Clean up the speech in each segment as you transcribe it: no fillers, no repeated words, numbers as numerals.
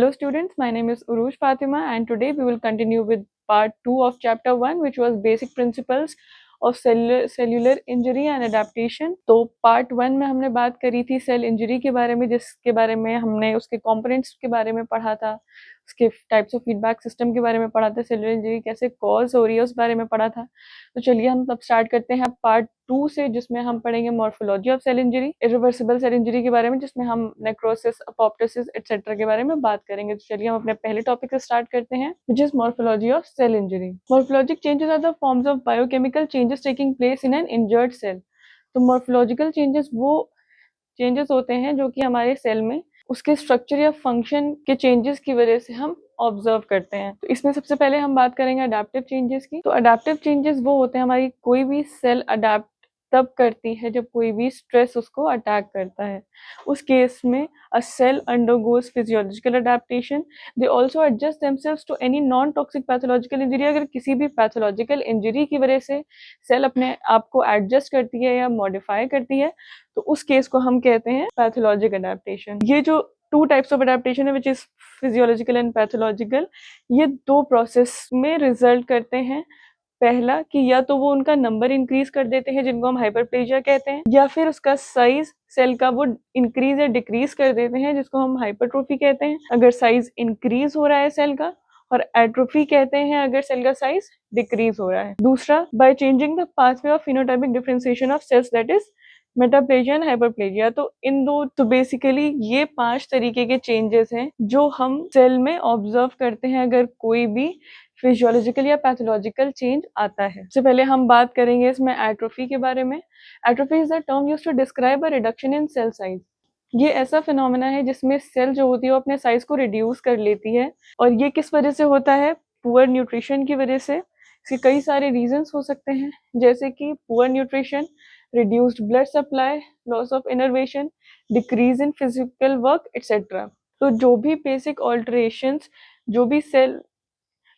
Hello students, my name is Urush Fatima and today we will continue with part 2 of chapter 1 which was basic principles of cellular injury and adaptation। तो part 1 में हमने बात करी थी cell injury के बारे में, जिसके बारे में हमने उसके कंपोनेंट्स के बारे में पढ़ा था, उसके टाइप्स ऑफ फीडबैक सिस्टम के बारे में पढ़ा था, सेलुलर इंजरी कैसे कॉज हो रही है उस बारे में पढ़ा था। तो चलिए हम तब स्टार्ट करते हैं पार्ट 2 से, जिसमें हम पढ़ेंगे morphology of cell injury, irreversible cell injury के बारे में, जिसमें हम नेक्रोसिस, अपोप्टोसिस एटसेट्रा के बारे में बात करेंगे। तो चलिए हम अपने पहले टॉपिक से स्टार्ट करते हैं, which is morphology of cell injury. Morphologic changes are the forms of biochemical changes taking place in an injured cell. तो मॉर्फोलॉजिकल चेंजेस वो चेंजेस होते हैं जो कि हमारे सेल में उसके स्ट्रक्चर या फंक्शन के चेंजेस की वजह से हम ऑब्जर्व करते हैं। तो इसमें सबसे पहले हम बात करेंगे अडेप्टिव चेंजेस की। तो अडेप्टिव चेंजेस वो होते हैं, हमारी कोई भी सेल अडेप्ट तब करती है जब कोई भी स्ट्रेस उसको अटैक करता है। उस केस में a cell undergoes physiological adaptation, they also adjust themselves to any non toxic pathological injury. अगर किसी भी पैथोलॉजिकल इंजरी की वजह से सेल अपने आप को एडजस्ट करती है या मॉडिफाई करती है, तो उस केस को हम कहते हैं पैथोलॉजिक अडेप्टेशन। ये जो टू टाइप्स ऑफ अडेप्टेशन है, which is physiological and pathological, ये दो प्रोसेस में रिजल्ट करते हैं। पहला कि या तो वो उनका नंबर इंक्रीज कर देते हैं, जिनको हम हाइपरप्लेजिया कहते हैं, या फिर उसका साइज सेल का वो इंक्रीज या डिक्रीज कर देते हैं, जिसको हम हाइपरट्रोफी कहते हैं, अगर साइज इंक्रीज हो रहा है सेल का, और एट्रोफी कहते हैं अगर सेल का साइज डिक्रीज हो रहा है। दूसरा, by changing the pathway of phenotypic differentiation of cells, that is metaplasia and hyperplasia. तो इन दो, तो बेसिकली ये 5 तरीके के चेंजेस हैं जो हम सेल में ऑब्जर्व करते हैं अगर कोई भी फिजियोलॉजिकल या पैथोलॉजिकल चेंज आता है। सबसे पहले हम बात करेंगे इसमें एट्रोफी के बारे में। Atrophy is the term used to describe a reduction in cell size. ये ऐसा फिनोमेना है जिसमें सेल जो होती है वो अपने साइज को रिड्यूस कर लेती है, और ये किस वजह से होता है? पुअर न्यूट्रिशन की वजह से। इसके कई सारे रीजंस हो सकते हैं, जैसे कि poor nutrition, reduced blood supply, loss of innervation, decrease in physical work etcetera. तो जो भी बेसिक ऑल्टरेशंस,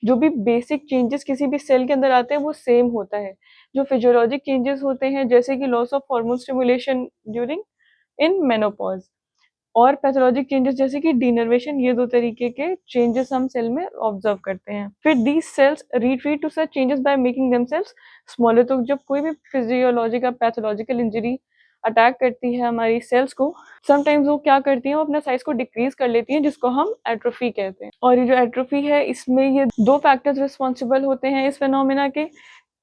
जो भी बेसिक चेंजेस किसी भी सेल के अंदर आते हैं वो सेम होता है। जो फिजियोलॉजिक चेंजेस होते हैं, जैसे कि loss of hormone stimulation during in menopause, और पैथोलॉजिक चेंजेस जैसे कि डीनर्वेशन, ये दो तरीके के चेंजेस हम सेल में ऑब्जर्व करते हैं। फिर these cells retreat to such changes by making themselves smaller. तो जब कोई भी फिजियोलॉजिकल पैथोलॉजिकल इंजरी अटैक करती है हमारी सेल्स को, समटाइम्स वो क्या करती हैं, वो अपना साइज को डिक्रीज कर लेती हैं, जिसको हम एट्रोफी कहते हैं। और ये जो एट्रोफी है, इसमें ये दो फैक्टर्स रिस्पॉन्सिबल होते हैं इस फिनोमेना के,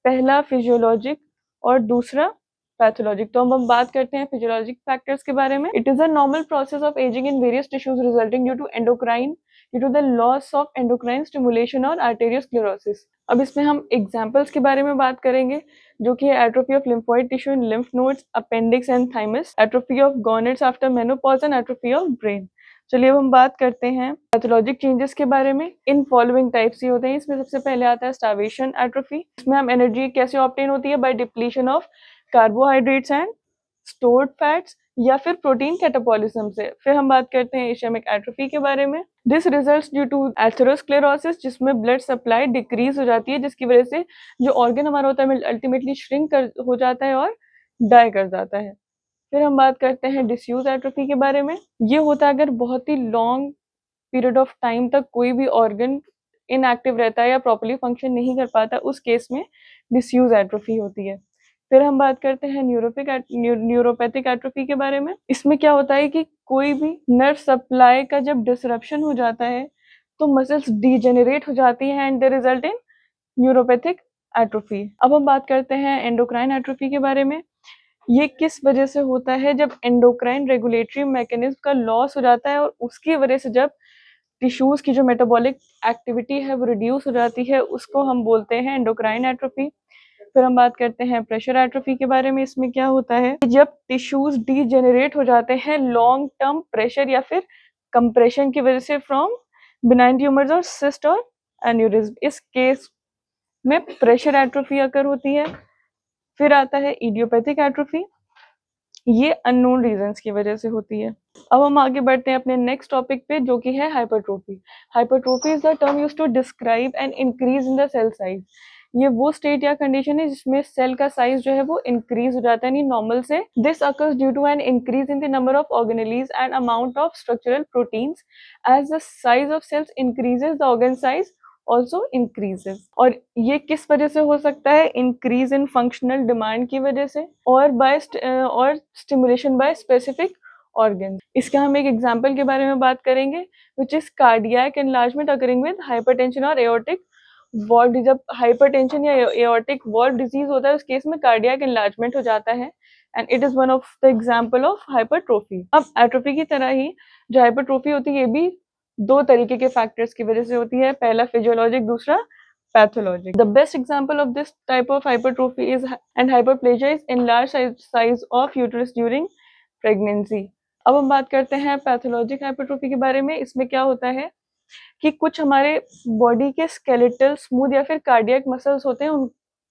पहला फिजियोलॉजिक और दूसरा पैथोलॉजिक। तो हम बात करते हैं फिजियोलॉजिक फैक्टर्स के बारे में। It is a normal process of ageing in various tissues resulting due to the loss of endocrine stimulation और आर्टेरियोस्क्लेरोसिस। अब इसमें हम एग्जांपल्स के बारे में बात करेंगे, जो कि है atrophy of lymphoid tissue in lymph nodes, appendix and thymus, atrophy of gonads after menopause and atrophy of brain. चलिए अब हम बात करते हैं पैथोलॉजिक चेंजेस के बारे में। इन फॉलोइंग टाइप्स ही होते हैं। इसमें सबसे पहले आता है स्टार्वेशन एट्रोफी। इसमें हम एनर्जी कैसे ऑब्टेन होती है? By depletion of carbohydrates and stored fats, या फिर प्रोटीन कैटाबॉलिज्म से। फिर हम बात करते हैं इशेमिक एट्रोफी के बारे में। This results due to atherosclerosis, जिसमें ब्लड सप्लाई डिक्रीज हो जाती है, जिसकी वजह से जो ऑर्गन हमारा होता है अल्टीमेटली श्रिंक हो जाता है और डाई कर जाता है। फिर हम बात करते हैं डिस्यूज एट्रोफी के बारे में। ये होता है अगर बहुत ही लॉन्ग पीरियड ऑफ टाइम तक कोई भी ऑर्गन इनएक्टिव रहता है या प्रॉपर्ली फंक्शन नहीं कर पाता, उस केस में डिस्यूज एट्रोफी होती है। फिर हम बात करते हैं न्यूरोपैथिक एट्रोफी के बारे में। इसमें क्या होता है कि कोई भी नर्व सप्लाई का जब डिसरप्शन हो जाता है तो मसल्स डीजेनरेट हो जाती हैं and they result in neuropathic atrophy. अब हम बात करते हैं एंडोक्राइन एट्रोफी के बारे में। ये किस वजह से होता है? जब एंडोक्राइन रेगुलेटरी मैकेनिज्म का लॉस हो जाता है और उसकी वजह से जब टिश्यूज की जो मेटाबॉलिक एक्टिविटी है वो रिड्यूस हो जाती है, उसको हम बोलते हैं एंडोक्राइन एट्रोफी। फिर हम बात करते हैं प्रेशर एट्रोफी के बारे में। इसमें क्या होता है कि जब टिश्यूज डीजेनरेट हो जाते हैं लॉन्ग टर्म प्रेशर या फिर कंप्रेशन की वजह से फ्रॉम बिनाइन ट्यूमर्स और सिस्ट और एन्यूरिज्म, इस केस में प्रेशर एट्रोफी अकर होती है। फिर आता है इडियोपैथिक एट्रोफी, ये अननोन रीजंस की वजह से होती है। अब हम आगे बढ़ते हैं अपने नेक्स्ट टॉपिक पे, जो कि है hypertrophy. Hypertrophy is the term used to describe an increase in the cell size. ये वो स्टेट या कंडीशन है जिसमें सेल का साइज जो है वो इंक्रीज हो जाता है यानी नॉर्मल से। This occurs due to an increase in the number of organelles and amount of structural proteins. As the size of cells increases the organ size also increases. और ये किस वजह से हो सकता है? इंक्रीज इन फंक्शनल डिमांड की वजह से और स्टिमुलेशन बाय स्पेसिफिक ऑर्गन। इसका हम एक एग्जाम्पल के बारे में बात करेंगे which is cardiac enlargement occurring with hypertension और एओर्टिक वॉल्व। जब हाइपरटेंशन या एओर्टिक वॉल्व डिजीज होता है उस केस में कार्डियक एनलार्जमेंट हो जाता है and it is one of the example of hypertrophy. अब एट्रोफी की तरह ही जो हाइपरट्रोफी होती है ये भी दो तरीके के फैक्टर्स की वजह से होती है, पहला फिजियोलॉजिक, दूसरा pathologic. The best example of this type of hypertrophy is and hyperplasia is enlarged size of uterus during pregnancy. अब हम बात करते हैं पैथोलॉजिक हाइपरट्रोफी के बारे में। इसमें क्या होता है कि कुछ हमारे बॉडी के स्केलेटल, स्मूथ या फिर कार्डियक मसल्स होते हैं,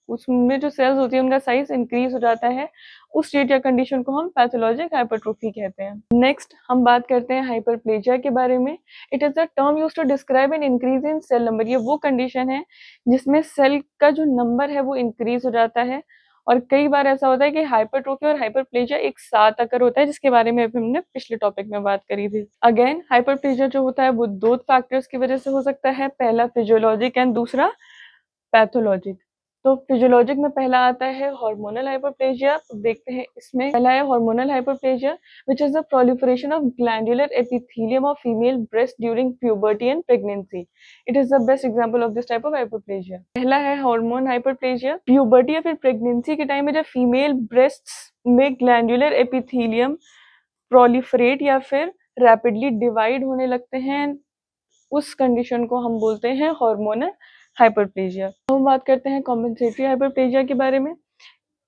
उसमें जो सेल्स होती है उनका साइज इंक्रीज हो जाता है। उस स्टेट या कंडीशन को हम पैथोलॉजिक हाइपरट्रोफी कहते हैं। नेक्स्ट हम बात करते हैं हाइपरप्लेजिया के बारे में। It is the term used to describe an increase in cell number. ये वो कंडीशन है जिसमें सेल का जो नंबर है वो इंक्रीज हो जाता है। और कई बार ऐसा होता है कि हाइपरट्रोफी और हाइपरप्लेजिया एक साथ आकर होता है, जिसके बारे में अभी हमने पिछले टॉपिक में बात करी थी। अगेन हाइपरप्लेजिया जो होता है वो दो फैक्टर्स की वजह से हो सकता है, पहला फिजियोलॉजिक एंड दूसरा पैथोलॉजिक। तो फिजियोलॉजिक में पहला आता है हार्मोनल हाइपरप्लेजिया। देखते हैं इसमें पहला है hormonal hyperplasia which is the proliferation of glandular epithelium of female breast during puberty and pregnancy. It is the best example of this type of hyperplasia. पहला है हार्मोन हाइपरप्लेजिया। प्यूबर्टी या फिर pregnancy के टाइम में जब female breasts में glandular epithelium proliferate या फिर रैपिडली डिवाइड होने लगते हैं, उस कंडीशन को हम बोलते हैं हार्मोनल हाइपरप्लेजिया। हम बात करते हैं कॉम्पेंसेटरी हाइपरप्लेजिया के बारे में।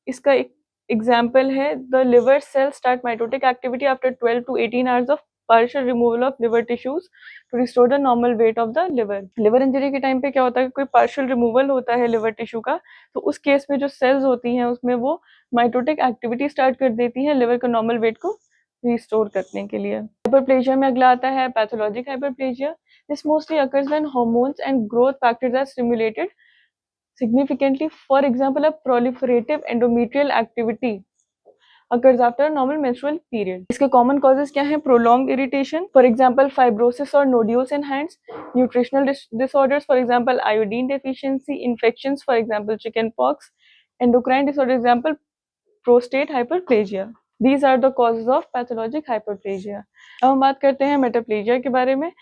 इसका एक एग्जाम्पल है the liver cell start mitotic activity after 12 to 18 hours of partial removal of liver tissues to restore the normal weight of the liver. Liver injury के टाइम पे क्या होता है, कोई पार्शियल रिमूवल होता है लिवर टिश्यू का, तो उस केस में जो सेल्स होती हैं उसमें वो माइटोटिक एक्टिविटी स्टार्ट कर देती हैं लिवर का नॉर्मल वेट को रिस्टोर करने के लिए। हाइपरप्लेजिया में अगला आता है pathologic hyperplasia. This mostly occurs when hormones and growth factors are stimulated significantly. For example, a proliferative endometrial activity occurs after a normal menstrual period. इसके common causes क्या हैं? Prolonged irritation, for example, fibrosis or nodules in hands, nutritional disorders, for example, iodine deficiency, infections, for example, chickenpox, endocrine disorder, example, prostate hyperplasia. These are the causes of pathologic hyperplasia. अब हम बात करते हैं metaplasia के बारे में।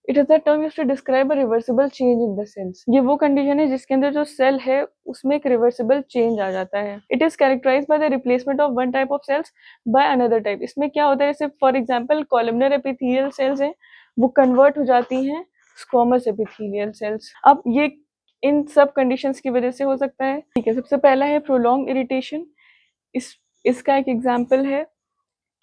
It is the term used to describe a reversible change in the cells. ये वो कंडीशन है जिसके अंदर जो सेल है उसमें एक रिवर्सिबल चेंज आ जाता है। It is characterise by the replacement of one type of cells by another type. इसमें क्या होता है, जैसे for example columnar epithelial cells हैं वो कन्वर्ट हो जाती हैं स्क्वामस एपिथेलियल सेल्स। अब ये इन सब कंडीशंस की वजह से हो सकता है। ठीक है, सबसे पहला है प्रोलॉन्ग इरिटेशन। इसका एक एग्जाम्पल है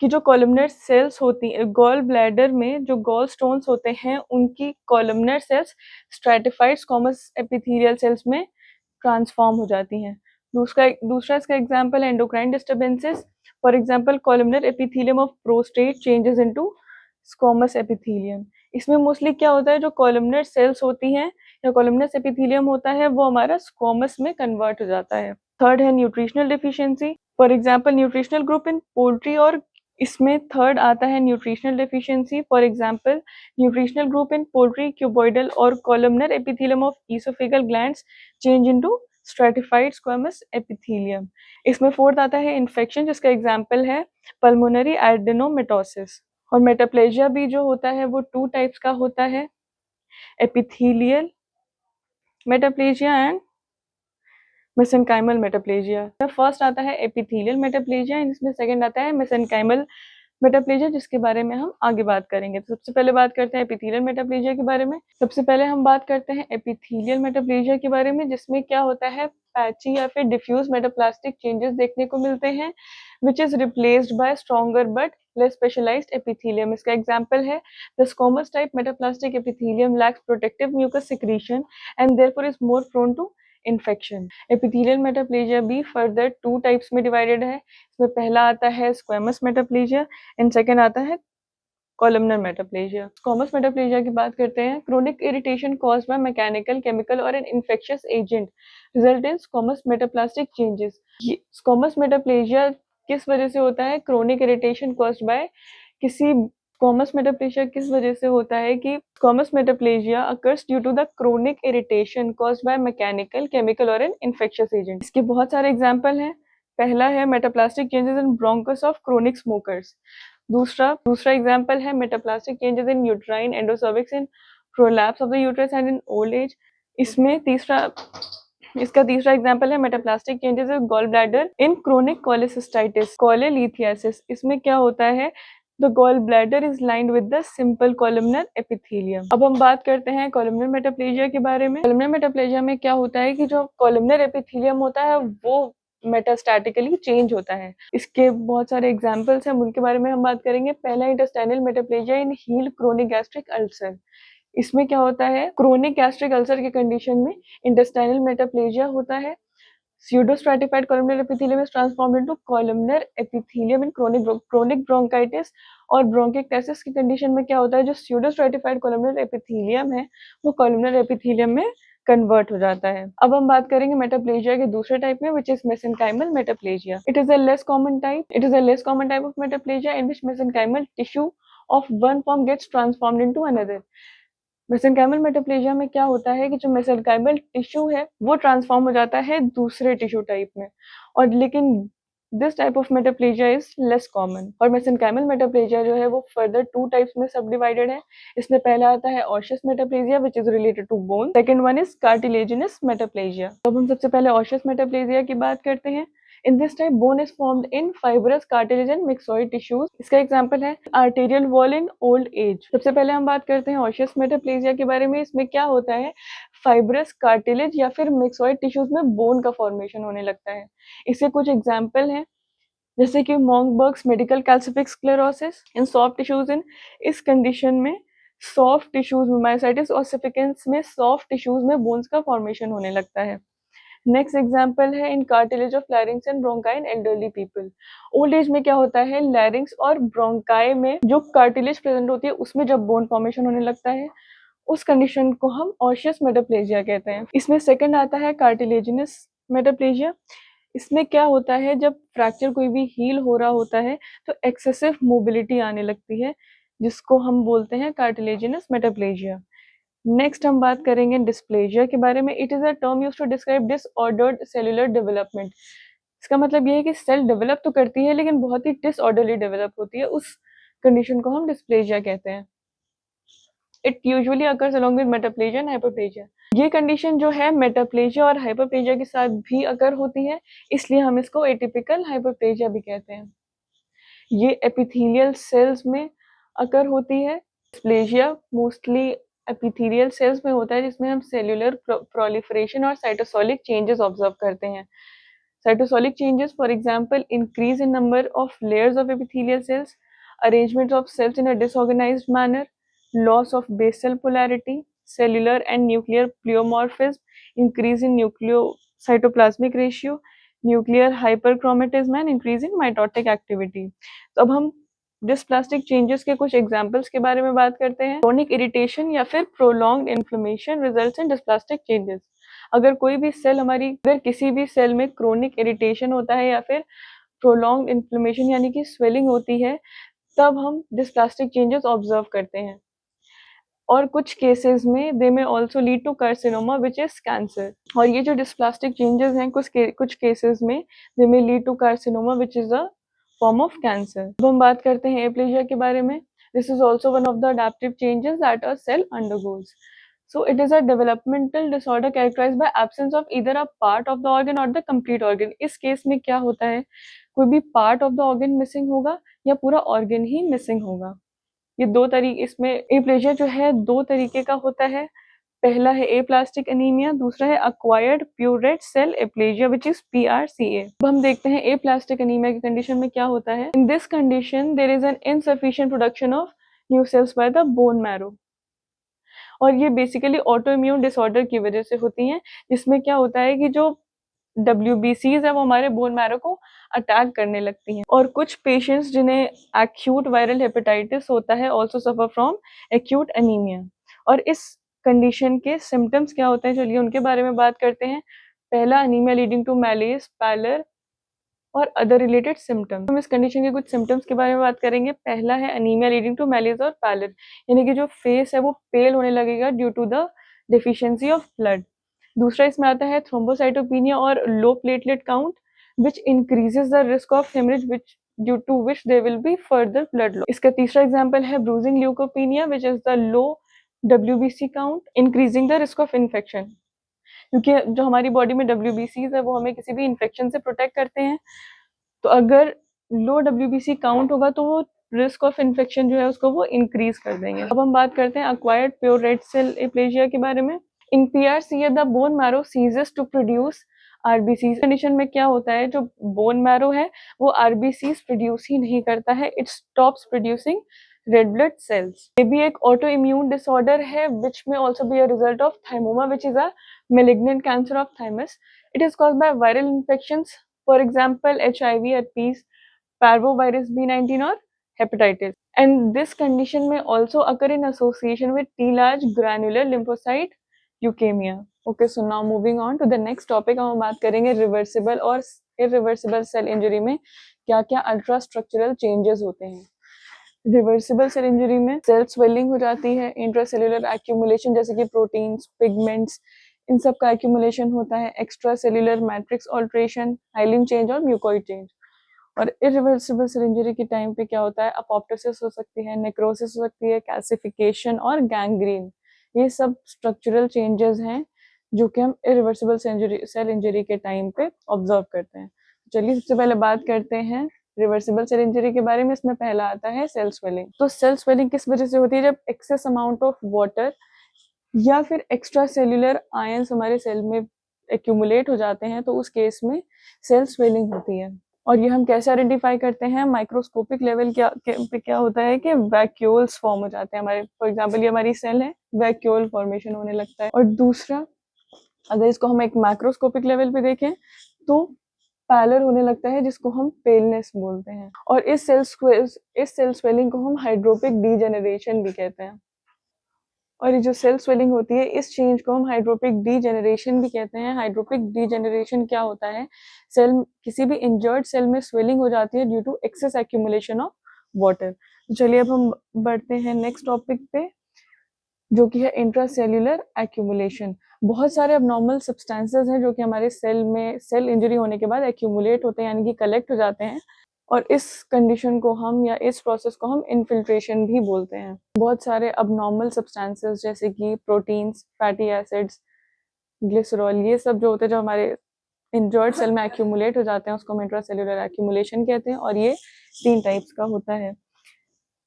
कि जो कॉलमनर सेल्स होती हैं, गॉल ब्लैडर में जो गॉल स्टोन्स होते हैं उनकी columnar sales stratified squamous epithelial cells में ट्रांसफॉर्म हो जाती हैं। दूसरा इसका एग्जांपल है endocrine disturbances. For example columnar epithelium of prostate changes into squamous epithelium. इसमें मोस्टली क्या होता है, जो कॉलमनर सेल्स होती हैं या कॉलमनस एपिथेलियम होता है वो हमारा स्क्वामस में कन्वर्ट हो जाता है। थर्ड है nutritional deficiency. For example nutritional group in poultry, और इसमें थर्ड आता है nutritional deficiency. For example nutritional group in poultry, cuboidal और columnar epithelium of oesophageal glands change into stratified squamous epithelium. इसमें फोर्थ आता है इन्फेक्शन, जिसका एग्जांपल है पल्मोनरी एडेनोमेटोसिस। और मेटाप्लेजिया भी जो होता है वो टू टाइप्स का होता है, epithelial metaplasia and mesenchymal metaplasia. First आता है एपिथेलियल मेटाप्लेजिया, इसमें सेकंड आता है मेसेनकाइमल मेटाप्लेजिया, जिसके बारे में हम आगे बात करेंगे। तो सबसे पहले बात करते हैं एपिथेलियल मेटाप्लेजिया के बारे में। सबसे पहले हम बात करते हैं एपिथेलियल मेटाप्लेजिया के बारे में, जिसमें क्या होता है पैची या फिर डिफ्यूज मेटाप्लास्टिक चेंजेस देखने को मिलते हैं which is replaced by stronger but less specialised epithelium. इसका एग्जांपल है the squamous type metaplastic epithelium lacks protective mucus secretion and therefore is more prone to infection. Epithelial metaplasia भी further two types में divided है। इसमें पहला आता है squamous metaplasia and second आता है कॉलमनर मेटाप्लेजिया। स्क्वैमस मेटाप्लेजिया की बात करते हैं। Chronic irritation caused by mechanical, chemical और an infectious agent result in squamous metaplastic changes. Squamous metaplasia किस वजह से होता है? क्रोनिक इरिटेशन कॉज्ड बाय किसी स्क्वैमस मेटाप्लेजिया किस वजह से होता है कि squamous metaplasia occurs due to the chronic irritation caused by mechanical, chemical और एन इन्फेक्शियस एजेंट। इसके बहुत सारे एग्जांपल हैं। पहला है metaplastic changes in bronchus of chronic smokers. दूसरा एग्जांपल है metaplastic changes in uterine endocervix in prolapse of the uterus and in old age. इसका तीसरा एग्जांपल है metaplastic changes in gall bladder in chronic cholecystitis, cholelithiasis. इसमें क्या होता है? The gall bladder is lined with the simple columnar epithelium. अब हम बात करते हैं कॉलमनर मेटाप्लेजिया के बारे में। कॉलमनर मेटाप्लेजिया में क्या होता है कि जो कॉलमनर एपिथेलियम होता है वो मेटास्टैटिकली चेंज होता है। इसके बहुत सारे एग्जांपल्स हैं, उनके बारे में हम बात करेंगे। पहला इंटेस्टाइनल मेटाप्लेजिया इन हील क्रोनिक गैस्ट्रिक अल्सर। इसमें क्या होता है? क्रोनिक गैस्ट्रिक अल्सर के कंडीशन में इंटेस्टाइनल मेटाप्लेजिया होता है। Pseudostratified columnar epithelium is transformed into columnar epithelium in chronic bronchitis और bronchiectasis की कंडीशन में क्या होता है? जो pseudostratified columnar epithelium है वो columnar epithelium में कन्वर्ट हो जाता है। अब हम बात करेंगे मेटाप्लेजिया के दूसरे टाइप में, which is mesenchymal metaplasia. It is a less common type of metaplasia in which mesenchymal tissue of one form gets transformed into another. Mesenchymal metaplasia में क्या होता है कि जो मेसेनकाइमल टिश्यू है वो ट्रांसफॉर्म हो जाता है दूसरे टिश्यू टाइप में, और लेकिन this type of metaplasia is less common. और मेसेनकाइमल मेटाप्लेजिया जो है वो फर्दर 2 टाइप्स में सब डिवाइडेड है। इसमें पहला आता है osseous metaplasia which is related to bone. Second one is cartilaginous metaplasia. तो अब हम सबसे पहले ऑशियस मेटाप्लेजिया की बात करते हैं। In this type, bone is formed in fibrous cartilage and myxoid tissues. इसका एग्जांपल है arterial wall in old age. सबसे पहले हम बात करते हैं ऑशियस मेटाप्लेजिया के बारे में। इसमें क्या होता है? फाइब्रस कार्टिलेज या फिर मिक्सॉइड टिश्यूज में बोन का फॉर्मेशन होने लगता है। इसके कुछ एग्जांपल हैं, जैसे कि Monckeberg's medical calcific sclerosis in soft tissues. In इस कंडीशन में सॉफ्ट टिश्यूज में मायोसाइटिस ऑसिफिकेंस में सॉफ्ट टिश्यूज में बोन्स का फॉर्मेशन होने लगता है। नेक्स्ट एग्जाम्पल है in cartilage of larynx and bronchi in elderly people. Old age में क्या होता है? लैरिंग्स और ब्रोंकाई में जो कार्टिलेज प्रेजेंट होती है उसमें जब बोन फॉर्मेशन होने लगता है उस कंडीशन को हम ऑशियस मेटाप्लेजिया कहते हैं। इसमें सेकंड आता है कार्टिलेजिनस मेटाप्लेजिया। इसमें क्या होता है? जब फ्रैक्चर कोई भी हील हो रहा होता है तो एक्सेसिव मोबिलिटी आने लगती है, जिसको हम बोलते हैं कार्टिलेजिनस मेटाप्लेजिया। नेक्स्ट हम बात करेंगे डिस्प्लेजिया के बारे में। It is a term used to describe disordered cellular development. इसका मतलब ये है कि सेल डेवलप तो करती है लेकिन बहुत ही डिसऑर्डरली डेवलप होती है, उस कंडीशन को हम डिस्प्लेजिया कहते हैं। It usually occurs along with metaplasia and hyperplasia. ये कंडीशन जो है मेटाप्लेजिया और हाइपरप्लेजिया के साथ भी अकर होती है, इसलिए हम इसको एटिपिकल हाइपरप्लेजिया भी कहते हैं। ये एपिथेलियल सेल्स में अकर होती है। डिस्प्लेजिया मोस्टली एपिथेलियल सेल्स में होता है, जिसमें हम सेल्यूलर प्रोलिफरेशन और साइटोसोलिक चेंजेस ऑब्जर्व करते हैं। Cytosolic changes, for example, increase in number of layers of epithelial cells, arrangement of cells in a disorganised manner, loss of basal polarity, cellular and nuclear pleomorphism, increase in nucleocytoplasmic ratio, nuclear hyperchromatism and increase in mitotic activity. तो अब हम dysplastic changes के कुछ examples के बारे में बात करते हैं। क्रोनिक इरिटेशन या फिर prolonged inflammation results in dysplastic changes. अगर किसी भी सेल में क्रोनिक इरिटेशन होता है या फिर प्रोलॉन्ग्ड इन्फ्लेमेशन यानी कि स्वेलिंग होती है, तब हम डिस्प्लास्टिक चेंजेस ऑब्जर्व करते हैं। और कुछ केसेस में they may also lead to carcinoma which is cancer. और ये जो डिस्प्लास्टिक चेंजेस हैं कुछ केसेस में they may lead to carcinoma which is a form of cancer. अब हम बात करते हैं एप्लेजिया के बारे में। This is also one of the adaptive changes that a cell undergoes. So it is a developmental disorder characterized by absence of either a part of the organ or the complete organ. इस case में क्या होता है? कोई भी part of the organ missing होगा या पूरा ऑर्गन ही मिसिंग होगा। ये दो तरीके, इसमें एप्लेजिया जो है 2 तरीके का होता है। पहला है एप्लास्टिक एनीमिया, दूसरा है acquired pure red cell aplasia which is PRCA। अब हम देखते हैं एप्लास्टिक एनीमिया की कंडीशन में क्या होता है। In this condition there is an insufficient production of new cells by the bone marrow, और ये बेसिकली ऑटो इम्यून डिसऑर्डर की वजह से होती हैं, जिसमें क्या होता है कि जो WBCs है वो हमारे बोन मैरो को अटैक करने लगती हैं। और कुछ पेशेंट्स जिन्हें एक्यूट वायरल हेपेटाइटिस होता है also suffer from acute anaemia. और इस कंडीशन के सिम्टम्स क्या होते हैं, चलिए उनके बारे में बात करते हैं। पहला, अनीमिया लीडिंग टू मैलेज, पैलर और अदर रिलेटेड सिम्टम्स। हम इस कंडीशन के कुछ सिम्टम्स के बारे में बात करेंगे। पहला है अनीमिया लीडिंग टू मैलेज और पैलर, यानी कि जो फेस है वो पेल होने लगेगा due to the deficiency of blood. दूसरा इसमें आता है थ्रोम्बोसाइटोपिनिया और low platelet count which increases the risk of haemorrhage which due to which there will be further blood loss. इसका तीसरा एग्जांपल है bruising leukopenia which is the low WBC count increasing the risk of infection, क्योंकि जो हमारी body में WBCs है वो हमें किसी भी इन्फेक्शन से प्रोटेक्ट करते हैं। तो अगर लो WBC काउंट होगा तो वो रिस्क ऑफ इन्फेक्शन जो है उसको वो इंक्रीज कर देंगे। अब हम बात करते हैं acquired pure red cell aplasia के बारे में। In PRC the bone marrow ceases to produce RBCs। Condition में क्या होता है, जो बोन मैरो है वो RBCs प्रोड्यूस ही नहीं करता है, it stops producing red blood cells. ये भी एक ऑटो इम्यून डिसऑर्डर है विच में also be a result of thymoma which is a malignant cancer of thymus. It is caused by viral infections, for example HIV, herpes, parvovirus B19 or hepatitis. And this condition may also occur in association with T large granular lymphocyte leukemia. Okay, so now moving on to the next topic, हम बात करेंगे reversible और irreversible cell injury में क्या क्या ultra structural changes होते हैं। Reversible cell injury में सेल स्वेलिंग हो जाती है, इंट्रासेल्युलर एक्यूमुलेशन जैसे कि प्रोटीन्स, पिगमेंट्स, इन सब का एक्यूमुलेशन होता है, extra cellular matrix alteration, hyaline change और म्यूकोइड चेंज। और इरिवर्सिबल सेल इंजरी के टाइम पे क्या होता है, अपोप्टोसिस हो सकती है, नेक्रोसिस हो सकती है, कैल्सिफिकेशन और गैंग्रीन। ये सब स्ट्रक्चरल चेंजेस हैं जो कि हम इरिवर्सिबल सेल इंजरी के टाइम पे ऑब्जर्व करते हैं। चलिए सबसे पहले बात करते हैं रिवर्सिबल सेल इंजरी के बारे में। इसमें पहला आता है सेल स्वेलिंग। तो सेल स्वेलिंग किस वजह से होती है, जब एक्सेस अमाउंट ऑफ वाटर या फिर एक्स्ट्रा सेल्युलर आयंस हमारे सेल में एक्यूमुलेट हो जाते हैं तो उस केस में सेल स्वेलिंग होती है। और ये हम कैसे आइडेंटिफाई करते हैं, माइक्रोस्कोपिक लेवल पे क्या होता है कि वैक्यूल्स फॉर्म हो जाते हैं हमारे, फॉर एग्जांपल ये हमारी सेल है, वैक्यूल फॉर्मेशन होने लगता है। और दूसरा, अगर इसको हम एक मैक्रोस्कोपिक लेवल पे देखें तो पैलर होने लगता है जिसको हम पेलनेस बोलते हैं। और इस सेल स्वेलिंग को हम हाइड्रोपिक डीजेनरेशन भी कहते हैं। और ये जो सेल स्वेलिंग होती है इस चेंज को हम हाइड्रोपिक डीजेनरेशन भी कहते हैं। हाइड्रोपिक डीजेनरेशन क्या होता है, सेल किसी भी इंजर्ड सेल में स्वेलिंग हो जाती है due to excess accumulation of water. तो चलिए अब हम बढ़ते हैं नेक्स्ट टॉपिक पे जो कि है इंट्रासेल्युलर एक्यूमुलेशन। बहुत सारे अबनॉर्मल सब्सटेंसेस हैं जो कि हमारे सेल में सेल इंजरी होने के बाद एक्यूमुलेट होते हैं, यानी कि कलेक्ट हो जाते हैं। और इस कंडीशन को हम या इस प्रोसेस को हम इन्फिल्ट्रेशन भी बोलते हैं। बहुत सारे अबनॉर्मल सब्सटेंसेस जैसे कि प्रोटीन्स, फैटी एसिड्स, ग्लिसरॉल, ये सब जो होते हैं जो हमारे इंजर्ड सेल में एक्यूमुलेट हो जाते हैं उसको हम इंट्रासेल्युलर एक्यूमुलेशन कहते हैं। और ये 3 टाइप्स का होता है।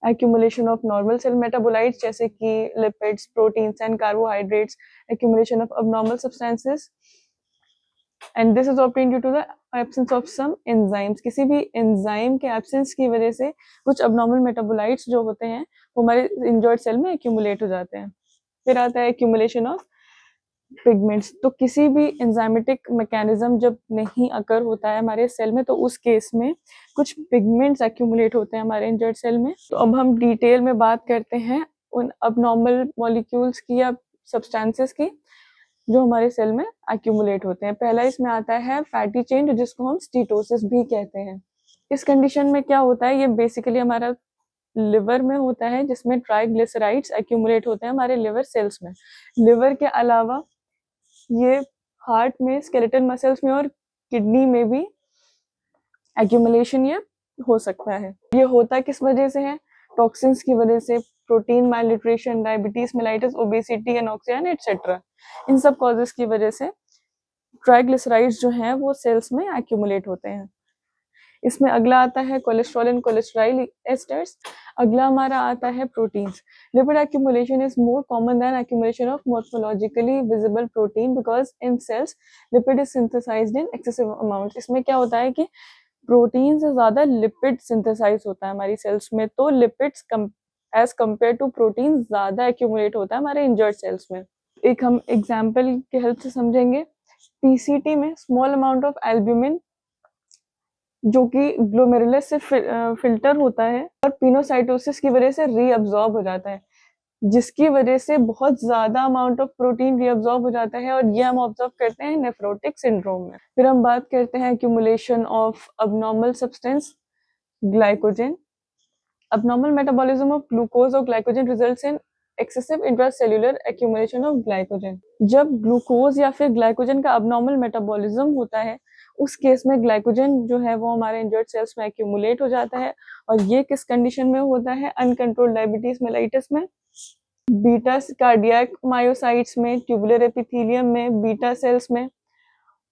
accumulation of normal cell metabolites जैसे कि lipids, proteins and carbohydrates, accumulation of abnormal substances, and this is obtained due to the absence of some enzymes। किसी भी enzyme के absence की वजह से कुछ abnormal metabolites जो होते हैं वो हमारे injured cell में accumulate हो जाते हैं। फिर आता है accumulation of पिगमेंट्स। तो किसी भी एंजाइमेटिक मैकेनिज्म जब नहीं अकर होता है हमारे सेल में तो उस केस में कुछ पिगमेंट्स एक्यूमुलेट होते हैं हमारे इंजर्ड सेल में। तो अब हम डिटेल में बात करते हैं उन अबनॉर्मल मॉलिक्यूल्स की या सब्सटेंसेस की जो हमारे सेल में एक्यूमुलेट होते हैं। पहला इसमें आता है फैटी चेन जिसको हम स्टीटोसिस भी कहते हैं। इस कंडीशन में क्या होता है, ये बेसिकली हमारा लिवर में होता है जिसमें ट्राइग्लिसराइड्स एक्यूमुलेट होते हैं हमारे लिवर सेल्स में। लिवर के अलावा ये हार्ट में, स्केलेटन मसल्स में और किडनी में भी एक्यूमुलेशन ये हो सकता है। ये होता किस वजह से है, टॉक्सिन्स की वजह से, protein malnutrition, diabetes mellitus, obesity, anoxia etcetera, इन सब कॉजेस की वजह से ट्राइग्लिसराइड्स जो हैं वो सेल्स में एक्यूमुलेट होते हैं। इसमें अगला आता है कोलेस्ट्रॉल एंड कोलेस्ट्राइल एस्टर्स। अगला हमारा आता है proteins. Lipid accumulation is more common than accumulation of morphologically visible protein because in cells lipid is synthesised in excessive amount. इसमें क्या होता है कि प्रोटीन से ज्यादा लिपिड सिंथेसाइज होता है हमारी सेल्स में, तो lipids as compare to protein ज्यादा एक्यूमुलेट होता है हमारे इंजर्ड सेल्स में। एक हम एग्जाम्पल के हेल्प से समझेंगे। पीसीटी में स्मॉल अमाउंट ऑफ एल्ब्यूमिन जो कि ग्लोमेरुलस से फिल्टर होता है और पिनोसाइटोसिस की वजह से रीअब्जॉर्ब हो जाता है, जिसकी वजह से बहुत ज्यादा अमाउंट ऑफ प्रोटीन रीअब्जॉर्ब हो जाता है और ये हम ऑब्जर्व करते हैं नेफ्रोटिक सिंड्रोम में। फिर हम बात करते हैं accumulation of abnormal substance glycogen. abnormal metabolism of glucose or glycogen results in excessive intracellular accumulation of glycogen। जब ग्लूकोज या फिर ग्लाइकोजन का abnormal मेटाबॉलिज्म होता है उस केस में ग्लाइकोजन जो है वो हमारे इंजर्ड सेल्स में एक्यूमुलेट हो जाता है। और ये किस कंडीशन में होता है? अनकंट्रोल्ड डायबिटीज मेलाइटिस में, बीटा कार्डियक मायोसाइट्स में, ट्यूबुलर एपिथेलियम में, बीटा सेल्स में।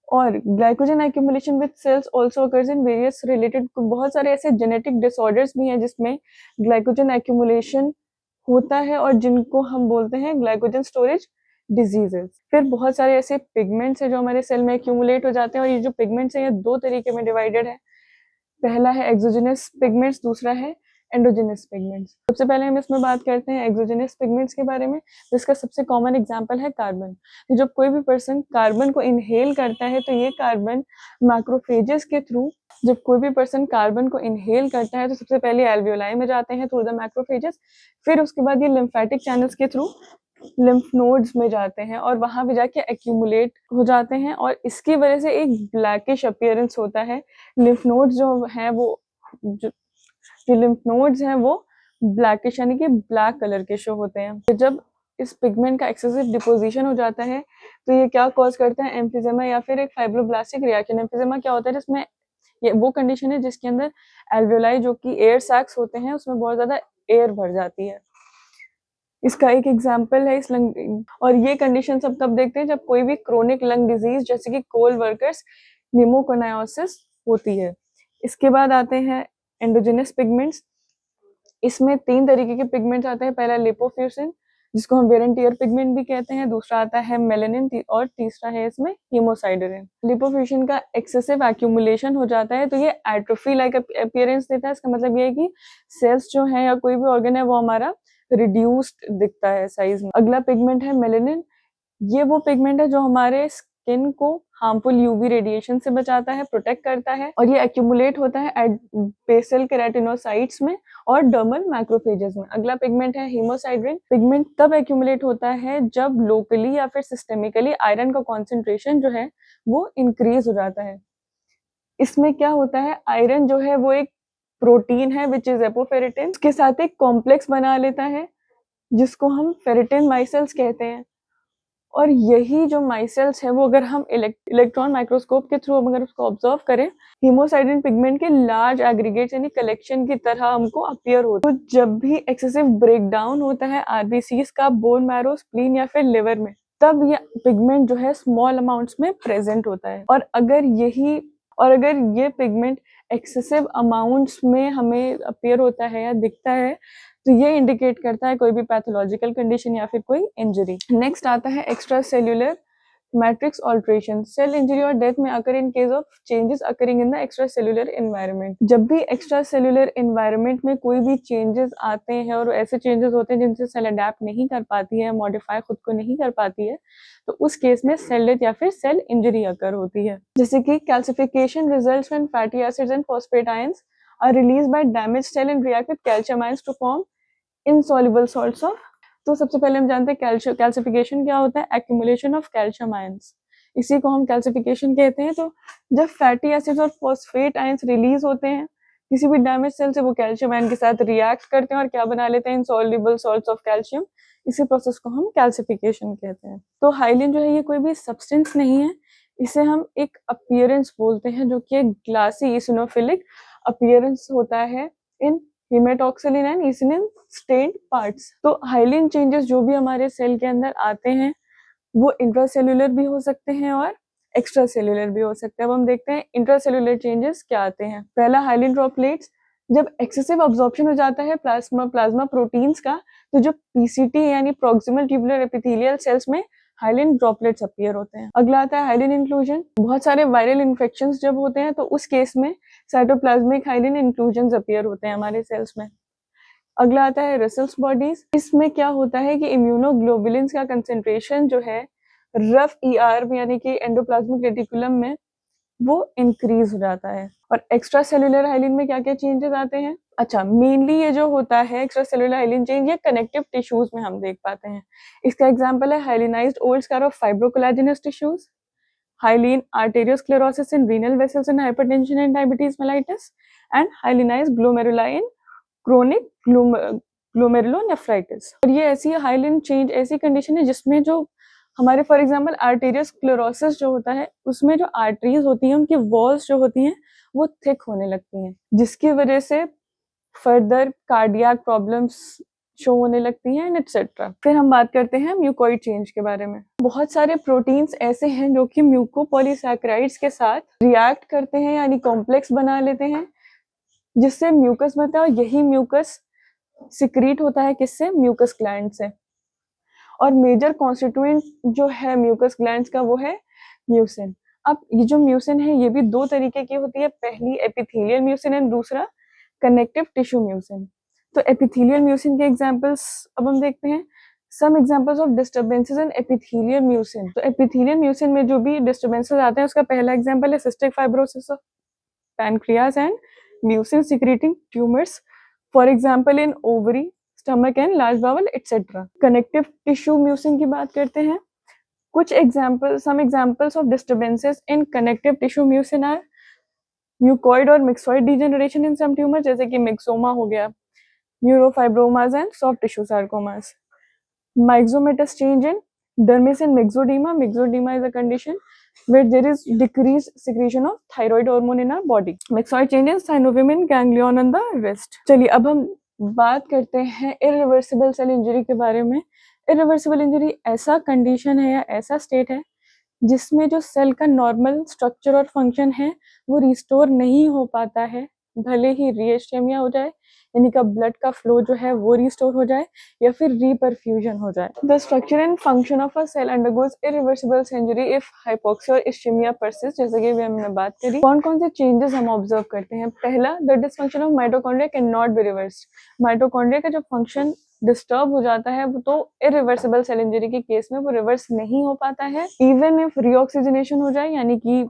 और glycogen accumulation with sales also occurs in various related, बहुत सारे ऐसे जेनेटिक डिसऑर्डर्स भी हैं जिसमें ग्लाइकोजन एक्यूमुलेशन होता है और जिनको हम बोलते हैं ग्लाइकोजन स्टोरेज डिजीजेस। फिर बहुत सारे ऐसे पिगमेंट्स हैं जो हमारे सेल में एक्यूमुलेट हो जाते हैं और ये जो पिगमेंट्स हैं ये दो तरीके में डिवाइडेड है। पहला है एक्सोजेनस पिगमेंट्स, दूसरा है एंडोजेनस पिगमेंट्स। सबसे पहले हम इसमें बात करते हैं एक्सोजेनस पिगमेंट्स के बारे में, जिसका सबसे कॉमन एग्जांपल है कार्बन। जब कोई भी पर्सन कार्बन को इनहेल करता है तो ये कार्बन मैक्रोफेजेस के थ्रू, जब कोई भी पर्सन कार्बन को इनहेल करता है तो सबसे पहले एल्वियोलाई में जाते हैं थ्रू द मैक्रोफेजेस, फिर उसके बाद ये लिम्फेटिक चैनल्स के थ्रू लिम्फ नोड्स में जाते हैं और वहां भी जाके एक्यूमुलेट हो जाते हैं और इसकी वजह से एक ब्लैकिश अपीयरेंस होता है। लिम्फ नोड्स जो हैं वो जो लिम्फ नोड्स हैं वो ब्लैकिश यानी कि ब्लैक कलर के शो होते हैं। जब इस पिगमेंट का एक्सेसिव डिपोजिशन हो जाता है तो ये क्या कॉज करता है? एम्फिजेमा या फिर एक फाइब्रोब्लास्टिक रिएक्शन। एम्फिजेमा क्या होता है? जिसमें ये वो कंडीशन है जिसके अंदर एल्वियोलाई जो कि एयर सैक्स होते हैं उसमें बहुत ज्यादा एयर भर जाती है। इसका एक एग्जाम्पल है इस लंग, और ये कंडीशन सब तब देखते हैं जब कोई भी क्रोनिक लंग डिजीज जैसे कि कोल वर्कर्स निमोकोनायोसिस होती है। इसके बाद आते हैं एंडोजेनस पिगमेंट्स। इसमें 3 तरीके के पिगमेंट्स आते हैं। पहला लिपोफ्यूसिन जिसको हम वेयर एंड टियर पिगमेंट भी कहते हैं, दूसरा आता है मेलानिन और तीसरा है इसमें हीमोसाइडरिन। लिपोफ्यूसिन का एक्सेसिव एक्यूमुलेशन हो जाता है तो ये एट्रोफी लाइक अपीयरेंस देता है। इसका मतलब ये है कि सेल्स जो है या कोई भी ऑर्गन है वो हमारा रिड्यूस्ड दिखता है साइज में। अगला पिगमेंट है मेलानिन। ये वो पिगमेंट है जो हमारे स्किन को हार्मफुल यूवी रेडिएशन से बचाता है, प्रोटेक्ट करता है और ये एक्यूमुलेट होता है एट बेसल केराटिनोसाइट्स में और डर्मल मैक्रोफेजेस में। अगला पिगमेंट है हीमोसाइडरिन। पिगमेंट तब एक्यूमुलेट होता है जब लोकली या फिर सिस्टेमिकली आयरन का कॉन्सेंट्रेशन जो है वो इंक्रीज हो जाता है। इसमें क्या होता है? आयरन जो है वो एक प्रोटीन है विच इज एपोफेरेटिन, उसके साथ एक कॉम्प्लेक्स बना लेता है जिसको हम फेरेटिन माइसेल्स कहते हैं। और यही जो माइसेल्स है वो अगर हम इलेक्ट्रॉन माइक्रोस्कोप के थ्रू अगर उसको ऑब्जर्व करें, हीमोसाइडरिन पिगमेंट के लार्ज एग्रीगेट्स यानी कलेक्शन की तरह हमको अपीयर होता है। तो जब भी एक्सेसिव ब्रेकडाउन होता है आरबीसीज का बोन मैरो, स्प्लीन या फिर लिवर में, तब ये पिगमेंट जो है स्मॉल अमाउंट्स में प्रेजेंट होता है। और अगर ये पिगमेंट एक्सेसिव अमाउंट्स में हमें अपीयर होता है या दिखता है तो ये इंडिकेट करता है कोई भी पैथोलॉजिकल कंडीशन या फिर कोई इंजरी। नेक्स्ट आता है extra cellular matrix alteration. Cell injury और डेथ में occur in case of changes occurring in the extra cellular environment. जब भी एक्स्ट्रा सेल्यूलर एनवायरनमेंट में कोई भी चेंजेस आते हैं और ऐसे चेंजेस होते हैं जिनसे सेल अडेप्ट नहीं कर पाती है, मॉडिफाई खुद को नहीं कर पाती है, तो उस केस में सेल डेथ या फिर सेल इंजरी अकर होती है। जैसे कि calcification results when fatty acids and phosphate ions are released by damaged cell and react with calcium ions to form insoluble salts of. तो सबसे पहले हम जानते हैं कैल्सिफिकेशन क्या होता है? एक्यूमुलेशन ऑफ कैल्शियम आयंस, इसी को हम कैल्सिफिकेशन कहते हैं। तो जब फैटी एसिड्स और फॉस्फेट आयंस रिलीज होते हैं किसी भी डैमेज सेल से, वो कैल्शियम आयन के साथ रिएक्ट करते हैं और क्या बना लेते हैं? Insoluble salts of calcium. इसी प्रोसेस को हम कैल्सिफिकेशन कहते हैं। तो हाइलिन जो है ये कोई भी सब्सटेंस नहीं है, इसे हम एक अपीयरेंस बोलते हैं जो कि एक ग्लासी इसिनोफिलिक अपीयरेंस होता है इन हेमेटॉक्सिलिन एंड इसिनिन स्टेन्ड पार्ट्स। तो हाइलिन चेंजेस जो भी हमारे सेल के अंदर आते हैं वो इंट्रासेल्युलर भी हो सकते हैं और एक्स्ट्रा सेल्युलर भी हो सकते हैं। अब हम देखते हैं इंट्रासेल्युलर चेंजेस क्या आते हैं। पहला हाइलिन ड्रॉपलेट्स। जब एक्सेसिव अब्जॉर्प्शन हो जाता है प्लाज्मा प्रोटीन्स का तो जो पीसीटी यानी प्रॉक्सिमल ट्यूबुलर एपिथेलियल सेल्स में हाइलिन ड्रॉपलेट्स अपीयर होते हैं। अगला आता है हाइलिन इंक्लूजन। बहुत सारे वायरल इन्फेक्शंस जब होते हैं तो उस केस में साइटोप्लाज्मिक हाइलिन इंक्लूजन्स अपीयर होते हैं हमारे सेल्स में। अगला आता है रसेल्स बॉडीज। इसमें क्या होता है कि इम्यूनोग्लोबुलिन्स का कंसेंट्रेशन जो है रफ ईआर यानी कि एंडोप्लाज्मिक रेटिकुलम में वो इंक्रीज हो जाता है। और एक्स्ट्रा सेलुलर हाइलिन में क्या क्या चेंजेस आते हैं? अच्छा, मेनली ये जो होता है एक्स्ट्रा सेलुलर हाइलिन चेंज ये कनेक्टिव टिश्यूज में हम देख पाते हैं। इसका एग्जांपल है hyalinised old scar of fibrocollagenous tissues, hyaline arteriosclerosis in renal vessels in hypertension and diabetes mellitus, and hyalinised glomeruli in chronic glomerulonephritis. और ये ऐसी हाइलिन चेंज ऐसी कंडीशन है जिसमें जो हमारे फॉर एग्जांपल आर्टेरियोस्क्लेरोसिस जो होता है उसमें जो आर्टरीज होती हैं उनकी वॉल्स जो होती हैं वो थिक होने लगती हैं, जिसकी वजह से फर्दर कार्डियक प्रॉब्लम्स शो होने लगती हैं एंड एटसेट्रा। फिर हम बात करते हैं म्यूकोइड चेंज के बारे में। बहुत सारे प्रोटीन्स ऐसे हैं जो कि म्यूकोपॉलीसैकेराइड्स के साथ रिएक्ट करते हैं यानी कॉम्प्लेक्स बना लेते हैं जिससे म्यूकस बनता है, और यही म्यूकस सिक्रीट होता है किससे? म्यूकस ग्लैंड से। और मेजर कॉन्स्टिट्यूएंट जो है म्यूकस ग्लैंड्स का वो है म्यूसिन। अब ये जो म्यूसिन है ये भी दो तरीके की होती है, पहली एपिथेलियल म्यूसिन एंड दूसरा कनेक्टिव टिश्यू म्यूसिन। तो एपिथेलियल म्यूसिन के एग्जांपल्स अब हम देखते हैं। Some examples of disturbances in epithelial mucin. तो एपिथेलियल म्यूसिन में जो भी डिस्टर्बेंसेस आते हैं उसका पहला एग्जांपल है cystic fibrosis of pancreas and mucin secreting tumours, for example in ovary, stomach and large bowel etcetera. Connective tissue mucin की बात करते हैं। कुछ example some examples of disturbances in connective tissue mucin are mucoid और myxoid degeneration इन सम tumour, जैसे कि myxoma हो गया, neurofibromas and soft tissue sarcomas. myxomatous change in dermis and myxedema. Myxedema is a condition where there is decreased secretion of thyroid hormone in our body. Myxoid change in synovium ganglion on the wrist. चलिए अब हम बात करते हैं irreversible cell injury के बारे में। irreversible injury ऐसा कंडीशन है या ऐसा स्टेट है जिसमें जो सेल का नॉर्मल स्ट्रक्चर और फंक्शन है वो रिस्टोर नहीं हो पाता है, भले ही रीएस्टेमिया हो जाए यानी कि ब्लड का फ्लो जो है वो रिस्टोर हो जाए या फिर रीपरफ्यूजन हो जाए। The structure and function of a cell undergoes irreversible injury if hypoxia और इस्चेमिया परसिस्ट, जैसे कि हमने बात करी। कौन कौन से चेंजेस हम ऑब्जर्व करते हैं? पहला, the dysfunction of mitochondria can not be reversed. Mitochondria का जो फंक्शन डिस्टर्ब हो जाता है वो तो इरिवर्सिबल सेल इंजरी के केस में वो रिवर्स नहीं हो पाता है, इवन इफ रीऑक्सीजनेशन हो जाए यानी कि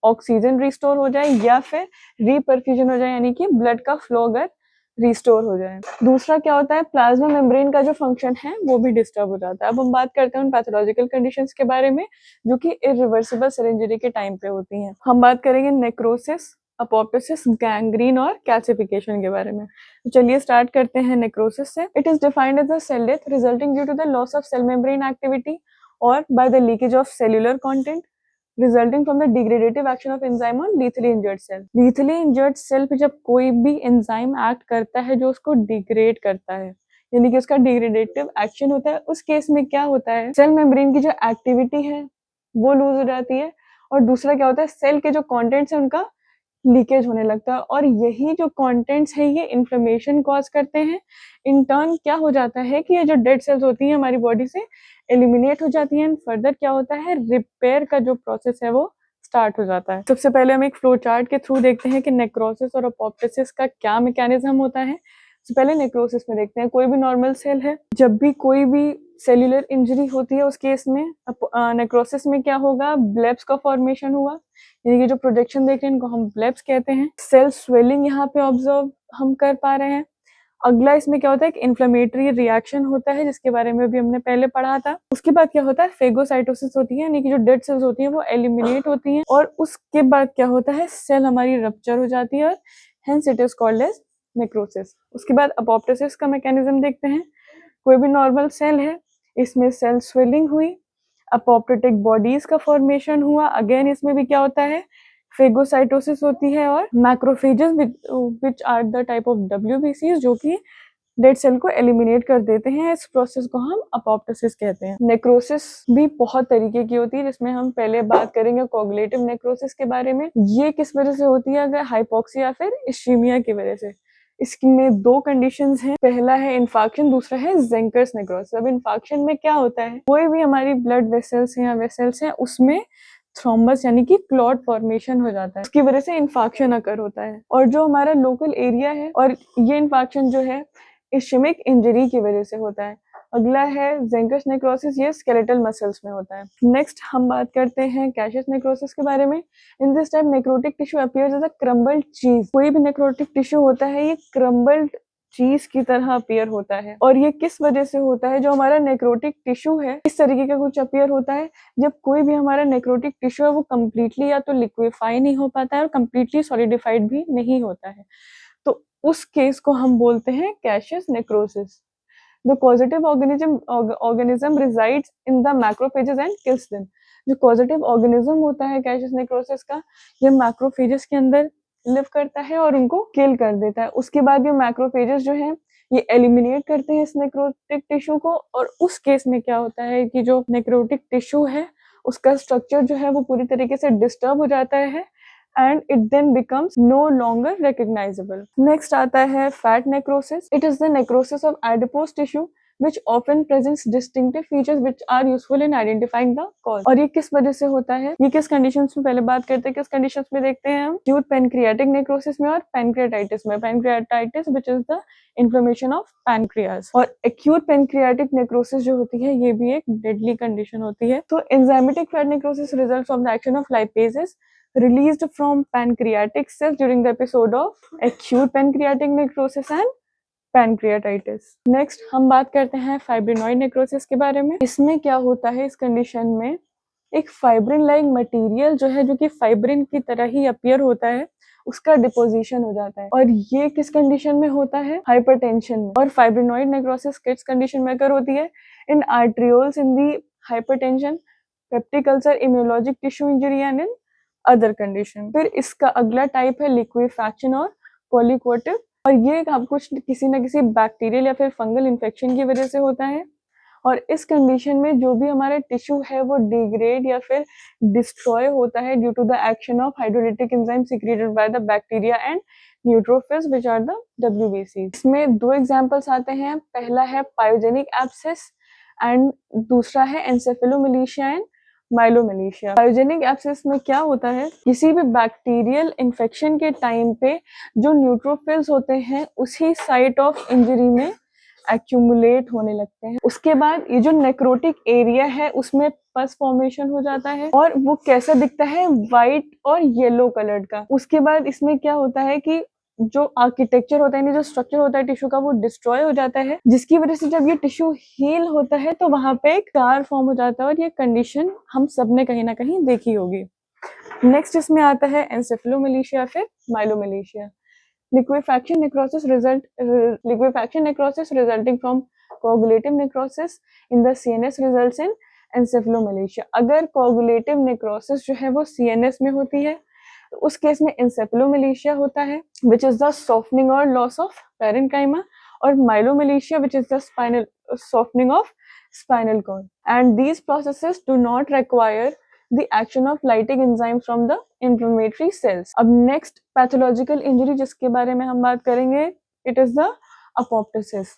ऑक्सीजन रिस्टोर हो जाए या फिर रीपरफ्यूजन हो जाए यानी कि ब्लड का फ्लो अगर रिस्टोर हो जाए। दूसरा क्या होता है? प्लाज्मा मेम्ब्रेन का जो फंक्शन है वो भी डिस्टर्ब हो जाता है। अब हम बात करते हैं उन पैथोलॉजिकल कंडीशंस के बारे में जो कि इरिवर्सिबल सेल इंजरी के टाइम पे होती हैं। हम बात करेंगे नेक्रोसिस, अपोप्टोसिस, गैंग्रीन और कैल्सिफिकेशन के बारे में। तो चलिए स्टार्ट करते हैं नेक्रोसिस से। It is defined as a cell death resulting due to the loss of cell membrane activity और by the leakage of cellular content resulting from the degradative action of enzyme on lethally injured cell. Lethally injured cell पे जब कोई भी enzyme act करता है जो उसको degrade करता है यानी कि उसका डिग्रेडेटिव एक्शन होता है, उस केस में क्या होता है? सेल मेम्ब्रेन की जो एक्टिविटी है वो लूज हो जाती है और दूसरा क्या होता है? सेल के जो कंटेंट्स है उनका लीकेज होने लगता है और यही जो कंटेंट्स है ये इन्फ्लेमेशन कॉज करते हैं। इन टर्न क्या हो जाता है कि ये जो डेड सेल्स होती हैं हमारी बॉडी से एलिमिनेट हो जाती हैं। फर्दर क्या होता है? रिपेयर का जो प्रोसेस है वो स्टार्ट हो जाता है। सबसे पहले हम एक फ्लो चार्ट के थ्रू देखते हैं कि नेक्रोसिस और अपोप्टोसिस का क्या मैकेनिज्म होता है। तो पहले नेक्रोसिस में देखते हैं। कोई भी नॉर्मल सेल है, जब भी कोई भी सेल्यूलर इंजरी होती है उस केस में नेक्रोसिस में क्या होगा? ब्लेब्स का फॉर्मेशन हुआ यानी कि जो प्रोजेक्शन देख रहे हैं इनको हम ब्लेब्स कहते हैं। सेल स्वेलिंग यहाँ पे ऑब्जर्व हम कर पा रहे हैं। अगला इसमें क्या होता है? एक इन्फ्लेमेटरी रिएक्शन होता है जिसके बारे में भी हमने पहले पढ़ा था। उसके बाद क्या होता है? फेगोसाइटोसिस होती है यानी कि जो डेड सेल्स होती हैं वो एलिमिनेट होती हैं और उसके बाद क्या होता है? सेल हमारी रप्चर हो जाती है और hence it is called as necrosis. उसके बाद अपोप्टोसिस का मैकेनिज्म देखते हैं। कोई भी नॉर्मल सेल है, इसमें सेल स्वेलिंग हुई, अपोप्टोटिक बॉडीज का फॉर्मेशन हुआ। अगेन इसमें भी क्या होता है? फेगोसाइटोसिस होती है और macrophages which are the type of डब्ल्यूबीसीज जो कि डेड सेल को एलिमिनेट कर देते हैं। इस प्रोसेस को हम अपोप्टोसिस कहते हैं। नेक्रोसिस भी बहुत तरीके की होती है जिसमें हम पहले बात करेंगे कोगुलेटिव नेक्रोसिस के बारे में। ये किस वजह से होती है? अगर हाइपोक्सिया या फिर इस्चीमिया की वजह से। इसमें दो कंडीशंस हैं, पहला है इन्फाक्शन, दूसरा है ज़ेंकर्स नेक्रोसिस। अब इन्फाक्शन में क्या होता है? कोई भी हमारी ब्लड वेसल्स हैं या वेसल्स हैं उसमें थ्रोम्बस यानी कि क्लॉट फॉर्मेशन हो जाता है, उसकी वजह से इन्फाक्शन अकर होता है। और जो हमारा लोकल एरिया है और ये इन्फाक्शन जो है इस्चेमिक इंजरी की वजह से होता है। अगला है ज़ेंकस नेक्रोसिस, ये स्केलेटल मसल्स में होता है। नेक्स्ट हम बात करते हैं कैशियस नेक्रोसिस के बारे में। In this type necrotic tissue appears as a crumbled cheese. कोई भी नेक्रोटिक टिश्यू होता है ये क्रम्बल्ड चीज की तरह अपीयर होता है। और ये किस वजह से होता है? जो हमारा नेक्रोटिक टिश्यू है इस तरीके का कुछ अपीयर होता है जब कोई भी हमारा नेक्रोटिक टिश्यू है वो कम्प्लीटली या तो लिक्विफाई नहीं हो पाता है और कम्प्लीटली सॉलिडिफाइड भी नहीं होता है, तो उस केस को हम बोलते हैं Cassius necrosis. The causative organism resides in the macrophages and kills them. जो causative organism होता है कैशियस नेक्रोसिस का, ये मैक्रोफेजेस के अंदर लिव करता है और उनको किल कर देता है। उसके बाद ये मैक्रोफेजेस जो हैं ये एलिमिनेट करते हैं इस नेक्रोटिक टिश्यू को, और उस केस में क्या होता है कि जो नेक्रोटिक टिश्यू है उसका स्ट्रक्चर जो है वो पूरी तरीके से डिस्टर्ब हो जाता है and it then becomes no longer recognizable. Next आता है fat necrosis. It is the necrosis of adipose tissue which often presents distinctive features which are useful in identifying the cause. और ये किस वजह से होता है? ये किस कंडीशंस में पहले बात करते हैं, किस कंडीशंस में देखते हैं हम? acute pancreatic necrosis में और pancreatitis में। pancreatitis which is the inflammation of pancreas, और acute pancreatic necrosis जो होती है ये भी एक deadly condition होती है। तो enzymatic fat necrosis results from the action of lipases released from pancreatic cells during the episode of acute pancreatic necrosis and pancreatitis. Next हम बात करते हैं fibrinoid necrosis के बारे में। इसमें क्या होता है? इस कंडीशन में एक फाइब्रिन लाइक मटेरियल जो है, जो कि फाइब्रिन की तरह ही अपीयर होता है, उसका डिपोजिशन हो जाता है। और ये किस कंडीशन में होता है? हाइपरटेंशन में। और फाइब्रिनोइड नेक्रोसिस किस कंडीशन में अगर होती है? In arterioles, in the hypertension, peptic ulcer, immunologic tissue injury and in other condition. फिर इसका अगला टाइप है लिक्विफैक्शन और पॉलीक्वेटिव, और ये कुछ किसी न किसी बैक्टीरियल या फिर फंगल इन्फेक्शन की वजह से होता है। और इस कंडीशन में जो भी हमारा टिश्यू है वो डिग्रेड या फिर डिस्ट्रॉय होता है due to the action of hydrolytic enzyme secreted by the bacteria and neutrophils which are the WBC। इसमें दो एग्जांपल्स आते हैं, पहला है पायोजेनिक एब्सेस एंड दूसरा है एन्सेफेलोमिलीशिया एंड माइलोमिलीशिया। पायोजेनिक एब्सेस में क्या होता है? किसी भी बैक्टीरियल इन्फेक्शन के टाइम पे जो न्यूट्रोफिल्स होते हैं उसी साइट ऑफ इंजरी में एक्यूमुलेट होने लगते हैं। उसके बाद ये जो नेक्रोटिक एरिया है उसमें पस फॉर्मेशन हो जाता है, और वो कैसा दिखता है? वाइट और येलो कलर्ड का। उसके बाद इसमें क्या होता है कि जो आर्किटेक्चर होता है, जो स्ट्रक्चर होता है टिश्यू का, वो डिस्ट्रॉय हो जाता है, जिसकी वजह से जब ये टिश्यू हील होता है तो वहां पे एक स्कार फॉर्म हो जाता है, और ये कंडीशन हम सब ने कहीं ना कहीं देखी होगी। नेक्स्ट इसमें आता है एन्सेफेलोमिलीशिया फिर माइलोमिलीशिया। Liquefaction necrosis resulting from coagulative necrosis in the CNS results in encephalomalacia। अगर coagulative necrosis जो है वो CNS में होती है तो उस केस में encephalomalacia होता है, which is the softening or loss of parenchyma, और myelomalacia which is the softening of spinal cord, and these processes do not require the action of lytic enzyme from the inflammatory cells। अब next pathological injury जिसके बारे में हम बात करेंगे, it is the apoptosis।